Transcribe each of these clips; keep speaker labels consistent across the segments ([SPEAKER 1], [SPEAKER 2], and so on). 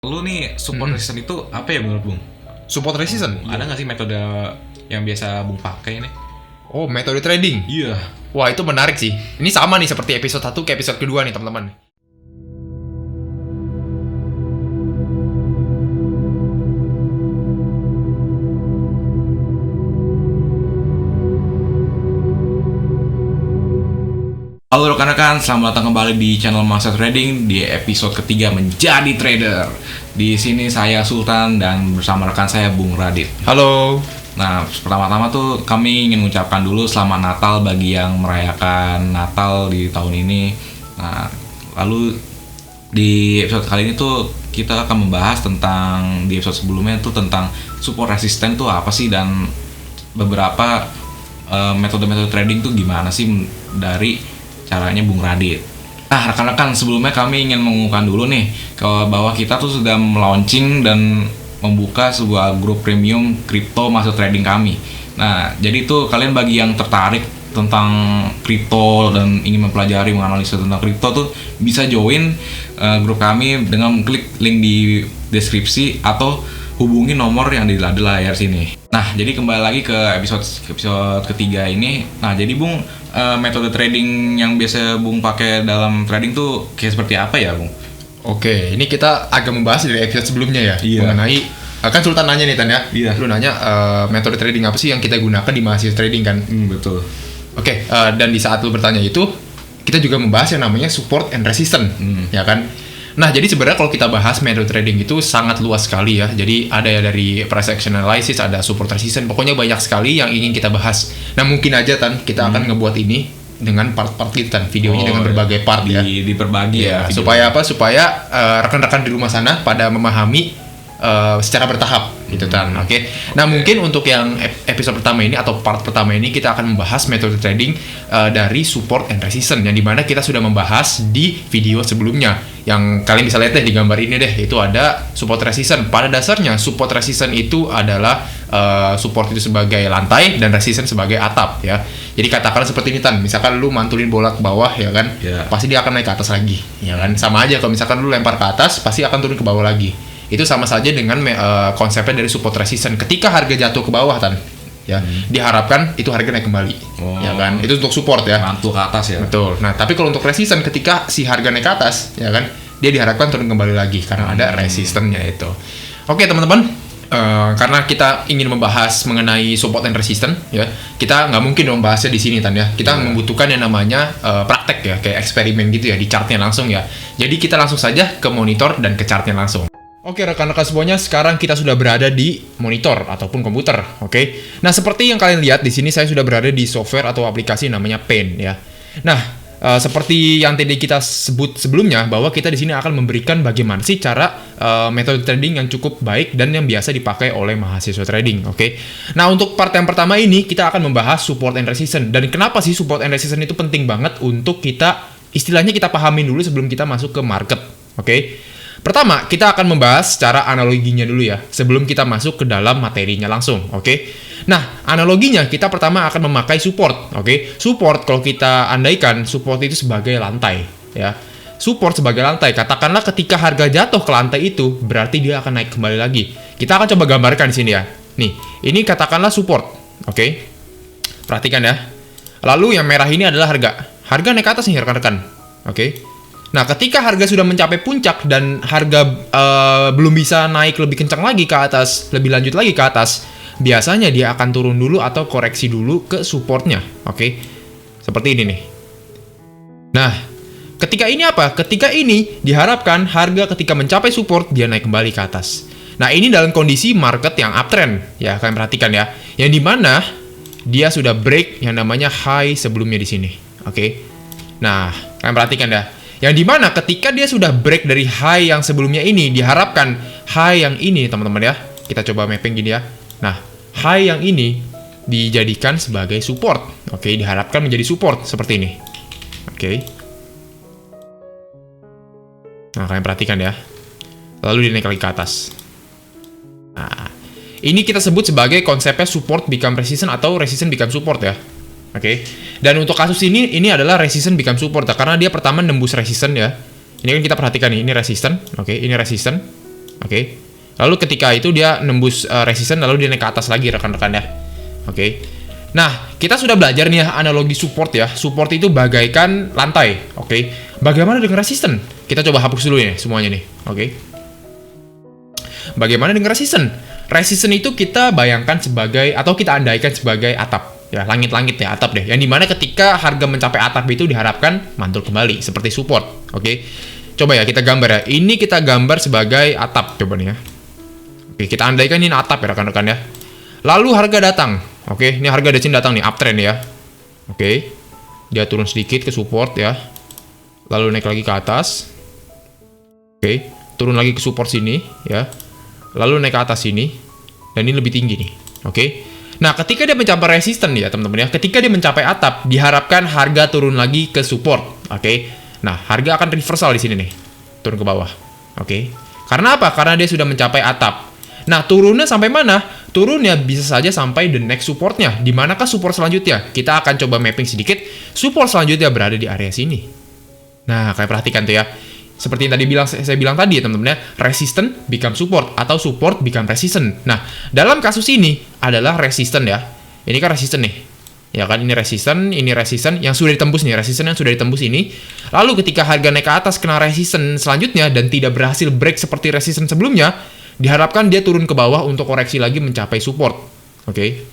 [SPEAKER 1] Lu nih support resistance itu apa ya menurut Bung?
[SPEAKER 2] Support resistance?
[SPEAKER 1] Ada nggak sih metode yang biasa Bung pakai nih?
[SPEAKER 2] Oh, metode trading?
[SPEAKER 1] Iya.
[SPEAKER 2] Wah, itu menarik sih. Ini sama nih seperti episode 1 ke episode kedua nih teman-teman.
[SPEAKER 1] Halo rekan-rekan, selamat datang kembali di channel Masa Trading di episode ketiga menjadi trader. Di sini saya Sultan dan bersama rekan saya Bung Radit.
[SPEAKER 2] Halo.
[SPEAKER 1] Nah, pertama-tama tuh kami ingin mengucapkan dulu selamat Natal bagi yang merayakan Natal di tahun ini. Nah, lalu di episode kali ini tuh kita akan membahas tentang, di episode sebelumnya tuh tentang support resistance tuh apa sih, dan beberapa metode-metode trading tuh gimana sih dari caranya Bung Radit. Nah, rekan-rekan, sebelumnya kami ingin mengumumkan dulu nih bahwa kita tuh sudah melaunching dan membuka sebuah grup premium kripto Masa Trading kami. Nah, jadi itu kalian bagi yang tertarik tentang kripto dan ingin mempelajari menganalisa tentang kripto tuh bisa join grup kami dengan klik link di deskripsi atau hubungi nomor yang di layar sini. Nah, jadi kembali lagi ke episode ketiga ini. Nah, jadi Bung, metode trading yang biasa Bung pakai dalam trading tuh kayak seperti apa ya, Bung?
[SPEAKER 2] Oke, ini kita agak membahas dari episode sebelumnya ya.
[SPEAKER 1] Iya.
[SPEAKER 2] Mengenai, kan Sultan nanya nih Tan ya.
[SPEAKER 1] Iya.
[SPEAKER 2] Lu nanya metode trading apa sih yang kita gunakan di mahasiswa trading kan?
[SPEAKER 1] Betul.
[SPEAKER 2] Oke, dan di saat lu bertanya itu, kita juga membahas yang namanya support and resistance, ya kan? Nah, jadi sebenarnya kalau kita bahas metode trading itu sangat luas sekali ya. Jadi ada ya dari price action analysis, ada support resistance, pokoknya banyak sekali yang ingin kita bahas. Nah, mungkin aja Tan, kita akan ngebuat ini dengan part-part kita, videonya dengan berbagai part ya.
[SPEAKER 1] Diperbagi ya.
[SPEAKER 2] Supaya apa? Supaya rekan-rekan di rumah sana pada memahami secara bertahap gitu Tan. Oke. Nah, mungkin untuk yang episode pertama ini atau part pertama ini kita akan membahas metode trading dari support and resistance, yang dimana kita sudah membahas di video sebelumnya. Yang kalian bisa lihat deh di gambar ini deh, itu ada support resistance. Pada dasarnya support resistance itu adalah support itu sebagai lantai dan resistance sebagai atap ya. Jadi katakanlah seperti ini Tan, misalkan lu mantulin bola ke bawah ya kan, pasti dia akan naik ke atas lagi ya kan. Sama aja kalau misalkan lu lempar ke atas, pasti akan turun ke bawah lagi. Itu sama saja dengan konsepnya dari support resistance. Ketika harga jatuh ke bawah Tan, ya diharapkan itu harga naik kembali, ya kan. Itu untuk support ya,
[SPEAKER 1] mantul ke atas ya.
[SPEAKER 2] Betul. Nah, tapi kalau untuk resistance, ketika si harga naik ke atas, ya kan, dia diharapkan turun kembali lagi karena ada resistance-nya itu. Oke teman-teman, karena kita ingin membahas mengenai support and resistance, ya kita nggak mungkin dong bahasnya di sini Tan ya. Kita membutuhkan yang namanya praktek ya, kayak eksperimen gitu ya, di chartnya langsung ya. Jadi kita langsung saja ke monitor dan ke chartnya langsung. Oke rekan-rekan semuanya, sekarang kita sudah berada di monitor ataupun komputer, oke? Nah, seperti yang kalian lihat di sini, saya sudah berada di software atau aplikasi namanya Paint ya. Nah, seperti yang tadi kita sebut sebelumnya, bahwa kita di sini akan memberikan bagaimana sih cara metode trading yang cukup baik dan yang biasa dipakai oleh mahasiswa trading, oke? Nah, untuk part yang pertama ini kita akan membahas support and resistance. Dan kenapa sih support and resistance itu penting banget untuk kita, istilahnya kita pahamin dulu sebelum kita masuk ke market, oke? Pertama, kita akan membahas secara analoginya dulu ya, sebelum kita masuk ke dalam materinya langsung, oke? Nah, analoginya kita pertama akan memakai support, oke? Support, kalau kita andaikan, support itu sebagai lantai, ya. Support sebagai lantai, katakanlah ketika harga jatuh ke lantai itu, berarti dia akan naik kembali lagi. Kita akan coba gambarkan di sini ya. Nih, ini katakanlah support, oke? Perhatikan ya. Lalu yang merah ini adalah harga. Harga naik ke atas nih rekan-rekan, oke? Nah, ketika harga sudah mencapai puncak dan harga belum bisa naik lebih kencang lagi ke atas, lebih lanjut lagi ke atas, biasanya dia akan turun dulu atau koreksi dulu ke supportnya, oke? Seperti ini nih. Nah, ketika ini apa? Ketika ini diharapkan harga ketika mencapai support, dia naik kembali ke atas. Nah, ini dalam kondisi market yang uptrend, ya kalian perhatikan ya. Yang dimana dia sudah break yang namanya high sebelumnya di sini, oke? Nah, kalian perhatikan ya. Yang dimana ketika dia sudah break dari high yang sebelumnya ini, diharapkan high yang ini, teman-teman ya. Kita coba mapping gini ya. Nah, high yang ini dijadikan sebagai support. Oke, diharapkan menjadi support seperti ini. Oke. Nah, kalian perhatikan ya. Lalu dia naik lagi ke atas. Nah, ini kita sebut sebagai konsepnya support become resistance atau resistance become support ya. Oke. Dan untuk kasus ini adalah resistance become support karena dia pertama nembus resistance ya. Ini kan kita perhatikan nih, ini resistance, oke, ini resistance. Oke. Lalu ketika itu dia nembus resistance, lalu dia naik ke atas lagi rekan-rekan ya. Oke. Nah, kita sudah belajar nih ya analogi support ya. Support itu bagaikan lantai. Oke. Bagaimana dengan resistance? Kita coba hapus dulu ya semuanya nih. Oke. Bagaimana dengan resistance? Resistance itu kita bayangkan sebagai, atau kita andaikan sebagai atap. Ya, langit-langit ya, atap deh. Yang dimana ketika harga mencapai atap itu diharapkan mantul kembali, seperti support. Oke. Coba ya, kita gambar ya. Ini kita gambar sebagai atap, coba nih ya. Oke, kita andaikan ini atap ya, rekan-rekan ya. Lalu harga datang. Oke, ini harga di sini datang nih, uptrend ya. Oke. Dia turun sedikit ke support ya. Lalu naik lagi ke atas. Oke, turun lagi ke support sini ya. Lalu naik ke atas sini. Dan ini lebih tinggi nih. Oke. Nah, ketika dia mencapai resistance ya, teman-teman ya. Ketika dia mencapai atap, diharapkan harga turun lagi ke support. Oke. Nah, harga akan reversal di sini nih. Turun ke bawah. Oke. Karena apa? Karena dia sudah mencapai atap. Nah, turunnya sampai mana? Turunnya bisa saja sampai the next supportnya. Di manakah support selanjutnya? Kita akan coba mapping sedikit. Support selanjutnya berada di area sini. Nah, kalian perhatikan tuh ya. Seperti yang tadi saya bilang tadi ya teman-teman ya, resistance become support atau support become resistance. Nah, dalam kasus ini adalah resistance ya. Ini kan resistance nih. Ya kan, ini resistance yang sudah ditembus nih, resistance yang sudah ditembus ini. Lalu ketika harga naik ke atas kena resistance selanjutnya dan tidak berhasil break seperti resistance sebelumnya, diharapkan dia turun ke bawah untuk koreksi lagi mencapai support. Oke.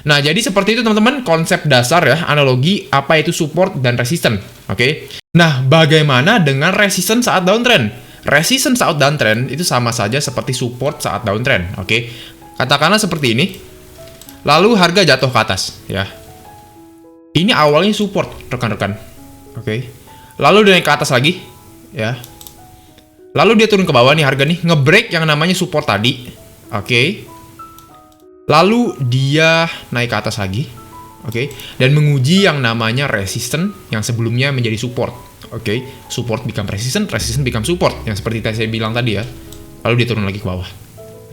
[SPEAKER 2] Nah, jadi seperti itu teman-teman konsep dasar ya, analogi apa itu support dan resistance. Oke. Nah, bagaimana dengan resistance saat downtrend? Resistance saat downtrend itu sama saja seperti support saat downtrend. Oke. Katakanlah seperti ini. Lalu harga jatuh ke atas ya. Ini awalnya support, rekan-rekan. Oke. Lalu dia naik ke atas lagi ya. Lalu dia turun ke bawah nih harga nih, ngebreak yang namanya support tadi. Oke. Lalu dia naik ke atas lagi. Oke. Dan menguji yang namanya resistance yang sebelumnya menjadi support. Oke. Support become resistance, resistance become support. Yang seperti saya bilang tadi ya. Lalu dia turun lagi ke bawah.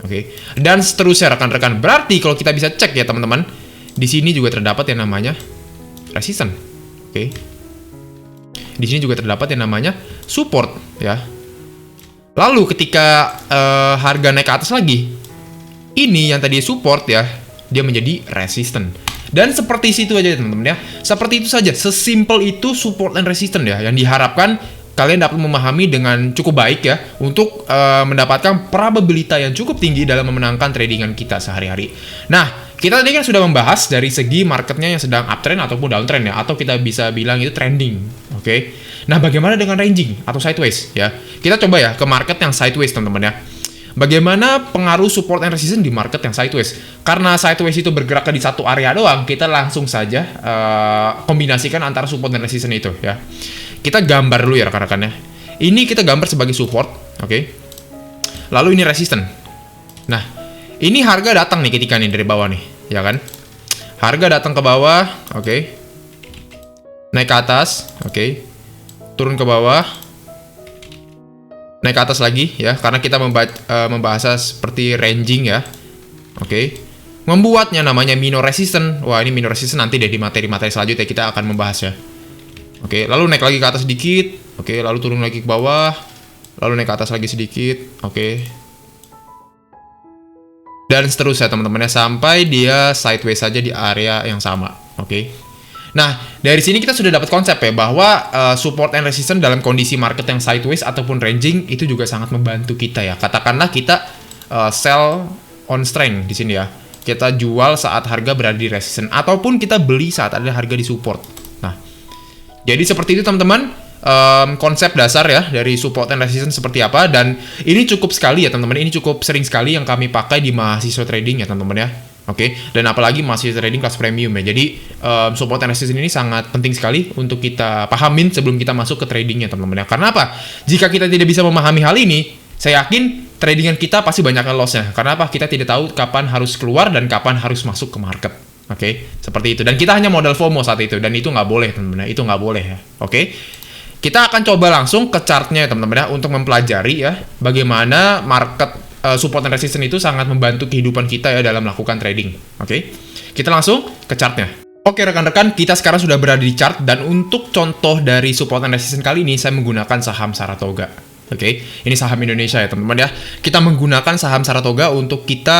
[SPEAKER 2] Oke. Dan seterusnya rekan-rekan. Berarti kalau kita bisa cek ya teman-teman, di sini juga terdapat yang namanya resistance. Oke. Di sini juga terdapat yang namanya support ya. Lalu ketika harga naik ke atas lagi, ini yang tadi support ya, dia menjadi resistance. Dan seperti itu aja teman-teman ya. Seperti itu saja, sesimpel itu support and resistance ya, yang diharapkan kalian dapat memahami dengan cukup baik ya, untuk mendapatkan probabilitas yang cukup tinggi dalam memenangkan tradingan kita sehari-hari. Nah, kita tadi kan sudah membahas dari segi marketnya yang sedang uptrend ataupun downtrend ya, atau kita bisa bilang itu trending. Oke. Nah, bagaimana dengan ranging atau sideways ya? Kita coba ya ke market yang sideways teman-teman ya. Bagaimana pengaruh support and resistance di market yang sideways? Karena sideways itu bergerak di satu area doang, kita langsung saja kombinasikan antara support dan resistance itu ya. Kita gambar dulu ya rekan-rekan ya. Ini kita gambar sebagai support, oke. Lalu ini resistance. Nah, ini harga datang nih ketika nih dari bawah nih, ya kan? Harga datang ke bawah, oke. Naik ke atas, oke. Turun ke bawah, naik ke atas lagi ya, karena kita membahas seperti ranging ya. Oke. Membuatnya namanya minor resistance. Wah, ini minor resistance nanti deh di materi-materi selanjutnya kita akan membahas ya. Oke, lalu naik lagi ke atas sedikit. Oke, lalu turun lagi ke bawah. Lalu naik ke atas lagi sedikit. Oke. Dan seterusnya teman-teman ya, sampai dia sideways saja di area yang sama. Oke. Nah, dari sini kita sudah dapat konsep ya, bahwa support and resistance dalam kondisi market yang sideways ataupun ranging itu juga sangat membantu kita ya. Katakanlah kita sell on strength di sini ya. Kita jual saat harga berada di resistance, ataupun kita beli saat ada harga di support. Nah, jadi seperti itu teman-teman konsep dasar ya dari support and resistance seperti apa. Dan ini cukup sekali ya teman-teman, ini cukup sering sekali yang kami pakai di mahasiswa trading ya teman-teman ya. Oke, dan apalagi mahasiswa trading kelas premium ya. Jadi support and resistance ini sangat penting sekali untuk kita pahamin sebelum kita masuk ke tradingnya teman-teman ya. Karena apa? Jika kita tidak bisa memahami hal ini, saya yakin tradingan kita pasti banyak loss-nya. Karena apa? Kita tidak tahu kapan harus keluar dan kapan harus masuk ke market. Oke, seperti itu. Dan kita hanya modal FOMO saat itu, dan itu nggak boleh teman-teman ya. Itu nggak boleh ya. Oke, kita akan coba langsung ke chartnya teman-teman ya, untuk mempelajari ya bagaimana market support dan resistance itu sangat membantu kehidupan kita ya dalam melakukan trading. Oke, kita langsung ke chartnya. Oke rekan-rekan, kita sekarang sudah berada di chart, dan untuk contoh dari support dan resistance kali ini saya menggunakan saham Saratoga Oke, ini saham Indonesia ya teman-teman ya. Kita menggunakan saham Saratoga untuk kita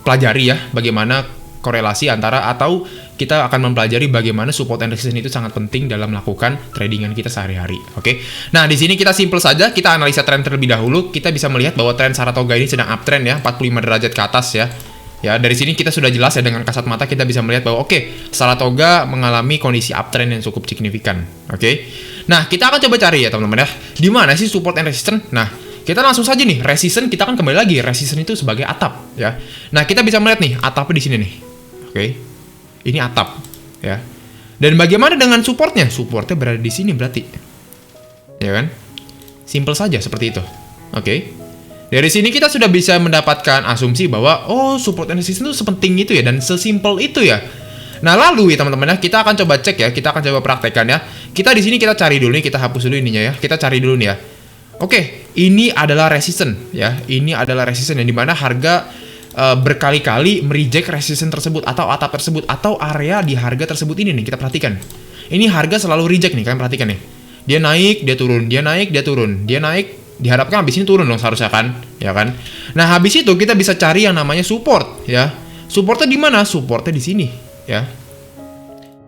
[SPEAKER 2] pelajari ya bagaimana korelasi antara, atau kita akan mempelajari bagaimana support and resistance itu sangat penting dalam melakukan tradingan kita sehari-hari. Oke. Nah, di sini kita simple saja, kita analisa tren terlebih dahulu. Kita bisa melihat bahwa tren Saratoga ini sedang uptrend ya, 45 derajat ke atas ya. Ya, dari sini kita sudah jelas ya, dengan kasat mata kita bisa melihat bahwa Saratoga mengalami kondisi uptrend yang cukup signifikan. Oke. Nah, kita akan coba cari ya teman-teman ya, di mana sih support and resistance? Nah, kita langsung saja nih, resistance kita akan kembali lagi. Resistance itu sebagai atap ya. Nah, kita bisa melihat nih, atapnya di sini nih. Oke. Ini atap ya. Dan bagaimana dengan supportnya? Supportnya berada di sini berarti. Ya kan? Simple saja seperti itu. Oke. Dari sini kita sudah bisa mendapatkan asumsi bahwa support and resistance itu sepenting itu ya, dan sesimpel itu ya. Nah, lalu ya teman-teman ya, kita akan coba cek ya, kita akan coba praktekkan ya. Kita di sini kita cari dulu nih, kita hapus dulu ininya ya. Kita cari dulu nih ya. Oke, ini adalah resistance ya. Ini adalah resistance yang dimana harga berkali-kali mereject resistance tersebut atau atap tersebut atau area di harga tersebut ini nih, kita perhatikan. Ini harga selalu reject nih, kalian perhatikan nih. Dia naik, dia turun, dia naik, dia turun, dia naik, diharapkan habis ini turun dong seharusnya kan, ya kan? Nah, habis itu kita bisa cari yang namanya support ya. Supportnya di mana? Supportnya di sini ya.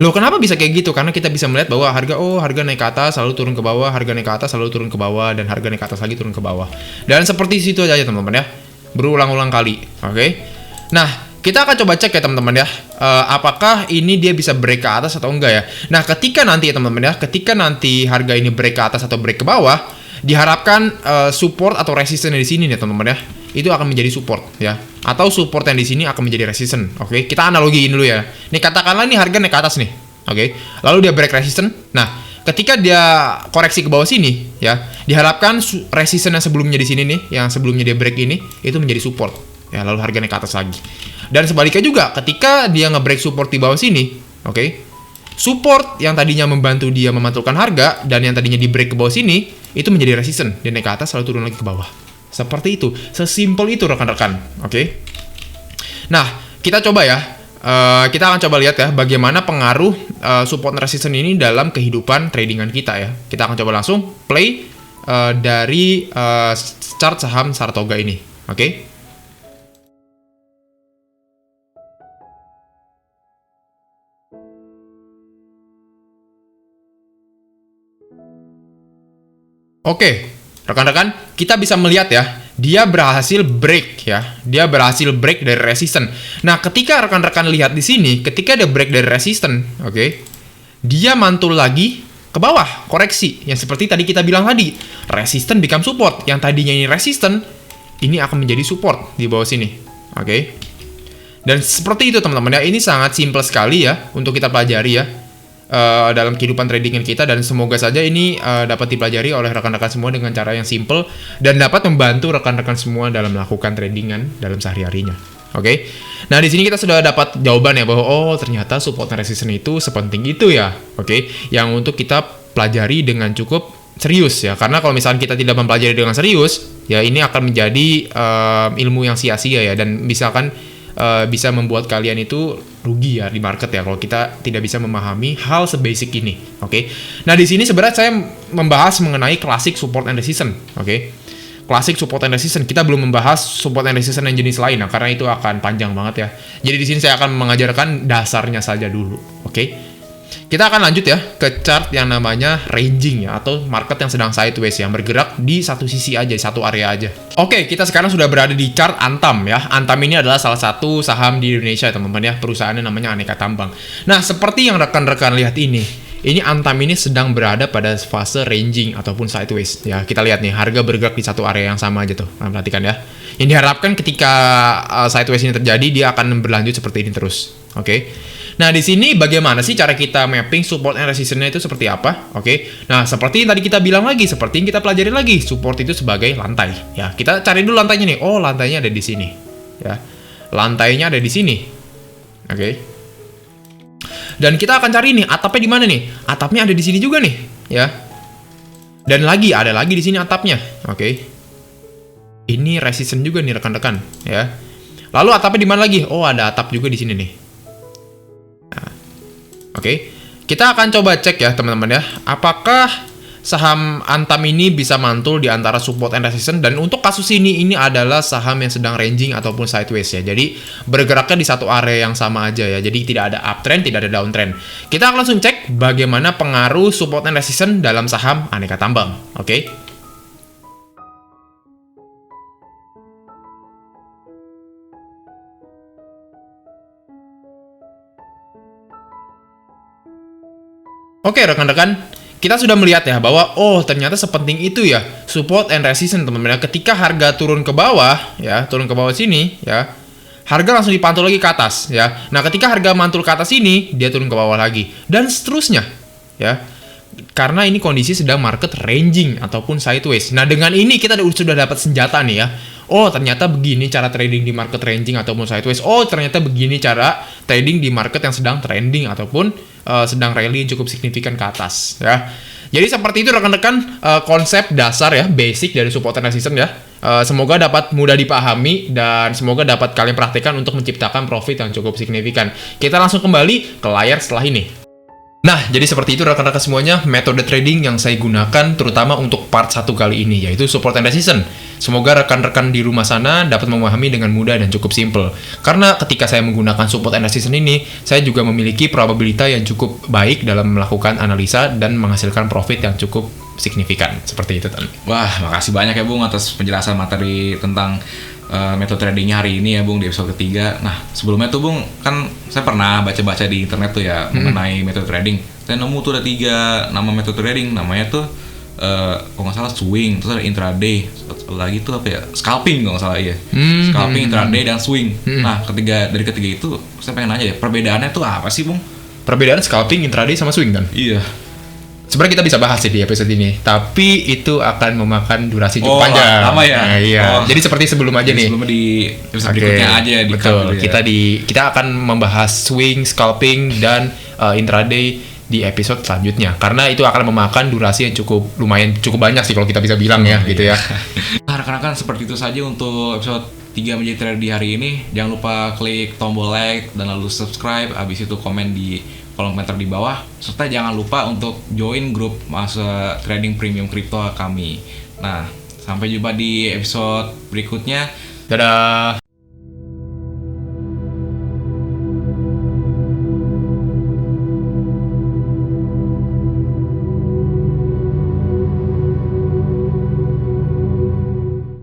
[SPEAKER 2] Loh, kenapa bisa kayak gitu? Karena kita bisa melihat bahwa harga naik ke atas lalu turun ke bawah, harga naik ke atas lalu turun ke bawah, dan harga naik ke atas lagi turun ke bawah. Dan seperti itu aja teman-teman ya. Berulang-ulang kali. Oke. Nah, kita akan coba cek ya teman-teman ya, apakah ini dia bisa break ke atas atau enggak ya. Nah, ketika nanti ya teman-teman ya, ketika nanti harga ini break ke atas atau break ke bawah, diharapkan support atau resistance di sini nih teman-teman ya, itu akan menjadi support ya, atau support yang di sini akan menjadi resistance. Oke, kita analogiin dulu ya. Nih, katakanlah nih harga naik ke atas nih. Oke. Lalu dia break resistance. Nah, ketika dia koreksi ke bawah sini ya, diharapkan resistance yang sebelumnya di sini nih, yang sebelumnya dia break ini, itu menjadi support ya, lalu harga naik ke atas lagi. Dan sebaliknya juga, ketika dia nge-break support di bawah sini, support yang tadinya membantu dia memantulkan harga dan yang tadinya di break ke bawah sini, itu menjadi resistance, dia naik ke atas lalu turun lagi ke bawah. Seperti itu, sesimpel itu rekan-rekan. Nah, kita coba ya, kita akan coba lihat ya bagaimana pengaruh support resistance ini dalam kehidupan tradingan kita ya. Kita akan coba langsung play dari chart saham Saratoga ini. Oke, rekan-rekan, kita bisa melihat ya, dia berhasil break ya. Dia berhasil break dari resistance. Nah, ketika rekan-rekan lihat di sini, ketika dia break dari resistance, dia mantul lagi ke bawah, koreksi. Yang seperti tadi kita bilang tadi, resistance become support. Yang tadinya ini resistance, ini akan menjadi support di bawah sini. Dan seperti itu teman-teman ya, ini sangat simple sekali ya untuk kita pelajari ya. Dalam kehidupan tradingan kita, dan semoga saja ini dapat dipelajari oleh rekan-rekan semua dengan cara yang simple dan dapat membantu rekan-rekan semua dalam melakukan tradingan dalam sehari-harinya. Nah, di sini kita sudah dapat jawaban ya bahwa ternyata support dan resistance itu sepenting itu ya. Yang untuk kita pelajari dengan cukup serius ya, karena kalau misalnya kita tidak mempelajari dengan serius ya, ini akan menjadi ilmu yang sia-sia ya, dan misalkan bisa membuat kalian itu rugi ya di market ya kalau kita tidak bisa memahami hal sebasic ini. Nah, di sini sebenarnya saya membahas mengenai classic support and resistance. Classic support and resistance, kita belum membahas support and resistance yang jenis lain karena itu akan panjang banget ya. Jadi di sini saya akan mengajarkan dasarnya saja dulu. Kita akan lanjut ya ke chart yang namanya ranging ya, atau market yang sedang sideways yang bergerak di satu sisi aja, di satu area aja. Kita sekarang sudah berada di chart Antam ya. Antam ini adalah salah satu saham di Indonesia teman-teman ya, perusahaannya namanya Aneka Tambang. Nah, seperti yang rekan-rekan lihat ini Antam ini sedang berada pada fase ranging ataupun sideways ya. Kita lihat nih, harga bergerak di satu area yang sama aja tuh. Nah, perhatikan ya. Yang diharapkan ketika sideways ini terjadi, dia akan berlanjut seperti ini terus. Nah, di sini bagaimana sih cara kita mapping support and resistance-nya itu seperti apa? Nah, seperti yang tadi kita bilang lagi, seperti yang kita pelajari lagi, support itu sebagai lantai. Ya, kita cari dulu lantainya nih. Lantainya ada di sini. Ya, lantainya ada di sini. Dan kita akan cari nih, atapnya di mana nih? Atapnya ada di sini juga nih. Ya. Dan ada lagi di sini atapnya. Ini resistance juga nih rekan-rekan. Ya. Lalu atapnya di mana lagi? Ada atap juga di sini nih. Kita akan coba cek ya teman-teman ya, apakah saham Antam ini bisa mantul di antara support and resistance, dan untuk kasus ini adalah saham yang sedang ranging ataupun sideways ya. Jadi bergeraknya di satu area yang sama aja ya. Jadi tidak ada uptrend, tidak ada downtrend. Kita akan langsung cek bagaimana pengaruh support and resistance dalam saham aneka tambang. Oke. Oke rekan-rekan, kita sudah melihat ya bahwa ternyata sepenting itu ya support and resistance teman-teman. Ketika harga turun ke bawah ya, turun ke bawah sini ya, harga langsung dipantul lagi ke atas ya. Nah, ketika harga mantul ke atas ini, dia turun ke bawah lagi dan seterusnya ya. Karena ini kondisi sedang market ranging ataupun sideways. Nah, dengan ini kita sudah dapat senjata nih ya. Ternyata begini cara trading di market ranging ataupun sideways. Ternyata begini cara trading di market yang sedang trending ataupun sedang rally yang cukup signifikan ke atas ya. Jadi seperti itu rekan-rekan konsep dasar ya, basic dari support and resistance ya. Semoga dapat mudah dipahami dan semoga dapat kalian praktikkan untuk menciptakan profit yang cukup signifikan. Kita langsung kembali ke layar setelah ini. Nah, jadi seperti itu rekan-rekan semuanya metode trading yang saya gunakan terutama untuk part 1 kali ini, yaitu support and resistance. Semoga rekan-rekan di rumah sana dapat memahami dengan mudah dan cukup simple. Karena ketika saya menggunakan support and resistance ini, saya juga memiliki probabilitas yang cukup baik dalam melakukan analisa dan menghasilkan profit yang cukup signifikan. Seperti itu, Tan.
[SPEAKER 1] Wah, makasih banyak ya Bung atas penjelasan materi tentang metode tradingnya hari ini ya Bung di episode ketiga. Nah sebelumnya tuh Bung, kan saya pernah baca-baca di internet tuh ya mengenai metode trading. Saya nemu tuh ada 3 nama metode trading. Namanya tuh kalau nggak salah swing, terus ada intraday, satu lagi tuh apa ya, scalping kalau nggak salah ya. Scalping, intraday, dan swing. Nah dari ketiga itu saya pengen nanya ya, perbedaannya tuh apa sih Bung?
[SPEAKER 2] Perbedaan scalping, intraday, sama swing kan?
[SPEAKER 1] Iya.
[SPEAKER 2] Sebenarnya kita bisa bahas sih di episode ini, tapi itu akan memakan durasi cukup panjang.
[SPEAKER 1] Lama ya?
[SPEAKER 2] Nah, iya. Jadi seperti sebelum aja nih.
[SPEAKER 1] Sebelum di episode berikutnya aja di
[SPEAKER 2] betul.
[SPEAKER 1] Ya.
[SPEAKER 2] Kita akan membahas swing, scalping, dan intraday di episode selanjutnya. Karena itu akan memakan durasi yang cukup banyak sih kalau kita bisa bilang ya, gitu ya.
[SPEAKER 1] Nah, rekan-rekan seperti itu saja untuk episode 3 menjadi trader di hari ini. Jangan lupa klik tombol like dan lalu subscribe. Habis itu komen di kolom komentar di bawah, serta jangan lupa untuk join grup masa trading premium crypto kami. Nah, sampai jumpa di episode berikutnya.
[SPEAKER 2] Dadah.